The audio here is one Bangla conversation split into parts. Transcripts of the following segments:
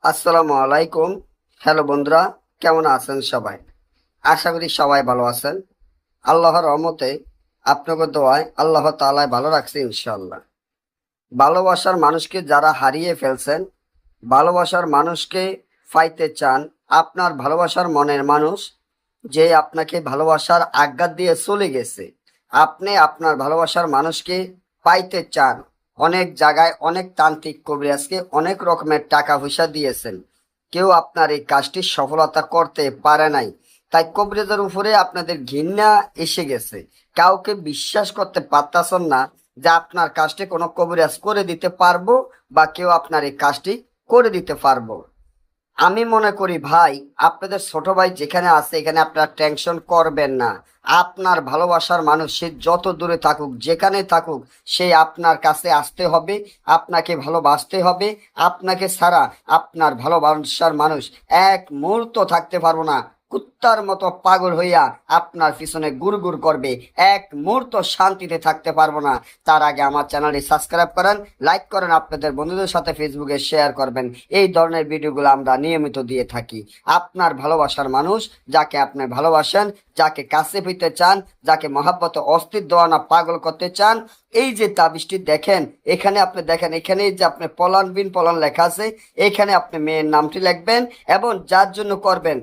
আসসালামু আলাইকুম। হ্যালো বন্ধুরা, কেমন আছেন সবাই? আশা করি সবাই ভালো আছেন। আল্লাহর রহমতে আপনাকে দোয়ায় আল্লাহ তাআলা ভালো রাখছে ইনশাআল্লাহ। ভালোবাসার মানুষকে যারা হারিয়ে ফেলছেন, ভালোবাসার মানুষকে পাইতে চান, আপনার ভালোবাসার মনের মানুষ যে আপনাকে ভালোবাসার আজ্ঞা দিয়ে চলে গেছে, আপনি আপনার ভালোবাসার মানুষকে পাইতে চান। অনেক জায়গায় অনেক তান্ত্রিক কবিরাজকে অনেক রকমের টাকা পয়সা দিয়েছেন, কেউ আপনার এই কাজটি সফলতা করতে পারে নাই। তাই কবিরাজের উপরে আপনাদের ঘৃণা এসে গেছে, কাউকে বিশ্বাস করতে পারতাছেন না যে আপনার কাজটি কোনো কবিরাজ করে দিতে পারবো বা কেউ আপনার এই কাজটি করে দিতে পারবো। আমি মনে করি ভাই, আপনাদের ছোট ভাই যেখানে আছে এখানে আপনারা টেনশন করবেন না। আপনার ভালোবাসার মানুষ সে যত দূরে থাকুক, যেখানে থাকুক, সে আপনার কাছে আসতে হবে, আপনাকে ভালোবাসতে হবে। আপনাকে ছাড়া আপনার ভালোবাসার মানুষ এক মুহূর্ত থাকতে পারবো না, কুত্তার মতো পাগল হইয়া আপনার পিছনে গুড়গুড় করবে, এক মুহূর্ত শান্তিতে থাকতে পারবো না। তার আগে আমার চ্যানেলটি সাবস্ক্রাইব করেন, লাইক করেন, আপনাদের বন্ধুদের সাথে ফেসবুকে শেয়ার করবেন। এই ধরনের ভিডিওগুলো আমরা নিয়মিত দিয়ে থাকি। আপনার ভালোবাসার মানুষ, যাকে আপনি ভালোবাসেন, যাকে কাছে পেতে চান, যাকে মহাব্বতে অস্থির দেওয়ানা পাগল করতে চান, এই যে তাবিজটি দেখেন, এখানে আপনি দেখেন, এখানে যে আপনি পলান বিন পলান লেখা আছে, এখানে আপনি মেয়ের নামটি লিখবেন এবং যার জন্য করবেন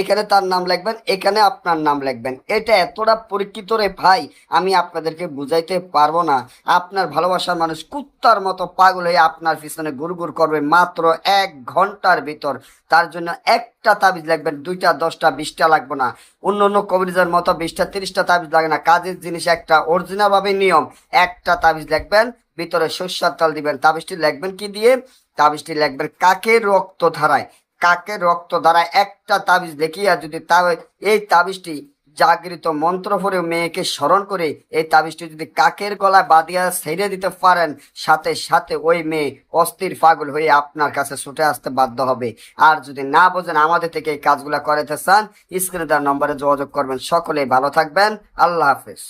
এখানে তার নাম লিখবেন, এখানে আপনার নাম লিখবেন। এটা এতটা পরীক্ষিত রে ভাই, আমি আপনাদেরকে বুঝাইতে পারবো না। আপনার ভালোবাসার মানুষ কুত্তার মতো পাগল হয়ে আপনার পিছনে গুড়গুড় করবে মাত্র 1 ঘন্টার ভিতর। তার জন্য একটা তাবিজ লিখবেন, 2টা 10টা 20টা লাগবে না। অন্য অন্য কবিরাজের মতো 20টা 30টা তাবিজ লাগে না। কাজের জিনিস একটা, অরিজিনাল ভাবে নিয়ম। একটা তাবিজ লিখবেন, ভিতরে সর্ষের তেল দিবেন। তাবিজটি লিখবেন কি দিয়ে? তাবিজটি লিখবেন কাকের রক্ত ধারায়। কাকের রক্ত ধারায় একটা তাবিজ দেখিয়া যদি এই তাবিজটি জাগৃত মন্ত্র পড়ে মেয়েকে স্মরণ করে এই তাবিজটি যদি কাকের গলায় বাঁধিয়া ছেড়ে দিতে পারেন, সাথে সাথে ওই মেয়ে অস্থির পাগল হয়ে আপনার কাছে ছুটে আসতে বাধ্য হবে। আর যদি না বোঝেন, আমাদের থেকে এই কাজগুলো করাতে চান, স্ক্রিনে দেওয়া নম্বরে যোগাযোগ করবেন। সকলেই ভালো থাকবেন। আল্লাহ হাফেজ।